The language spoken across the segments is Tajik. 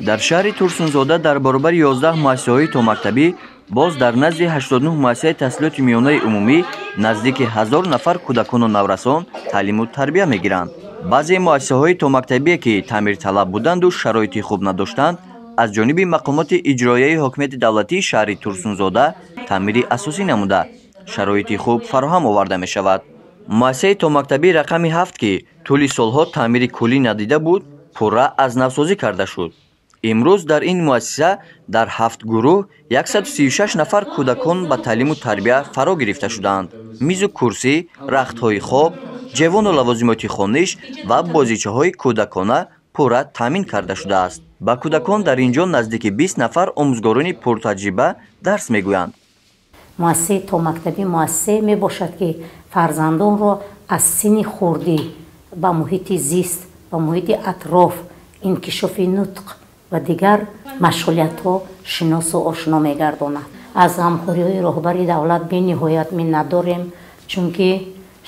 дар шаҳри Турсунзода дар баробари 11 муассисаҳои томактабӣ боз дар назди 89 муассисаи таҳсилоти миёнаи умумӣ наздики 1000 нафар кӯдакону наврасон таълиму тарбия мегиранд. баъзе муассисаҳои томактабие ки таъмирталаб буданду шароити хуб надоштанд, аз ҷониби мақомоти иҷроияи ҳокимияти давлатии шаҳри Турсунзода таъмири асосӣ намуда шароити хуб фароҳам оварда мешавад. муассисаи томактабӣ рақами 7 ки тӯли солҳо таъмири куллӣ надида буд, пурра аз навсозӣ карда шуд. имрӯз дар ин муассиса дар 7 гурӯҳ 136 нафар кӯдакон ба таълиму тарбия фаро гирифта шуданд. мизу курсӣ, рахтҳои хоб, ҷевону лавозимоти хониш ва бозичаҳои кӯдакона пурра таъмин карда шудааст. ба кӯдакон дар ин ҷо наздики 20 нафар омӯзгорони пуртаҷриба дарс мегӯянд. муассисаи томактабӣ муассисае мебошад ки фарзандонро аз синни хурдӣ ба муҳити зист, ба муҳити атроф, инкишофи нутқ ва дигар машғулиятҳо шиносу ошно мегардонад. аз ғамхориҳои роҳбари давлат бениҳоят миннат дорем, чунки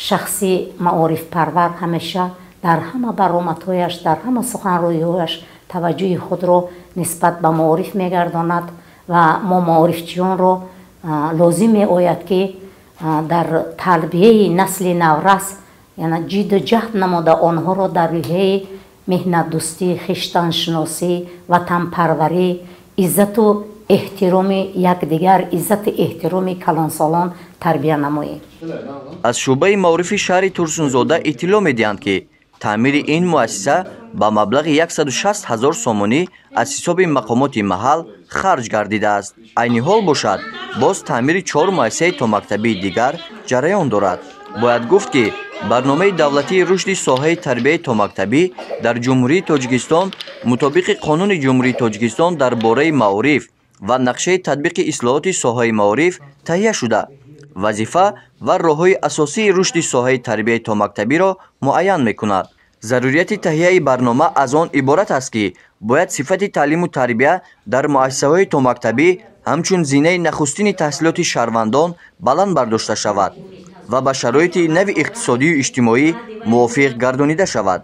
шахси маорифпарвар ҳамеша дар ҳама баромадҳояш, дар ҳама суханрӯиҳояш таваҷҷӯҳи худро нисбат ба маориф мегардонад ва мо маорифчиёнро лозим меояд ки дар тарбияи насли наврас яъне ҷидду ҷаҳд намуда онҳоро дар роҳаи меҳнатдӯстӣ, хиштаншиносӣ, ватанпарварӣ, иззату эҳтироми якдигар, иzzati эҳтироми калонсолон тарбия намоем. аз шӯъбаи маорифи шаҳри Турсунзода иттилоъ медиҳанд ки таъмири ин муассиса ба маблағи 160 000 сомонӣ аз ҳисоби мақомоти маҳал харҷ гардидааст. айни ҳол бошад, боз таъмири 4 муассисаи томактабии дигар ҷараён дорад. бояд гуфт ки барномаи давлатии рушди соҳаи тарбияи томактабӣ дар ҷумҳурии Тоҷикистон мутобиқи қонуни ҷумҳурии Тоҷикистон дар бораи маориф ва нақшаи татбиқи ислоҳоти соҳаи маориф таҳия шуда, вазифа ва роҳҳои асосии рушди соҳаи тарбияи томактабиро муайян мекунад. зарурияти таҳияи барнома аз он иборат аст ки бояд сифати таълиму тарбия дар муассисаҳои томактабӣ ҳамчун зинаи нахустини таҳсилоти шаҳрвандон баланд бардошта шавад ва ба шароити нави иқтисодию иҷтимоӣ мувофиқ гардонида шавад.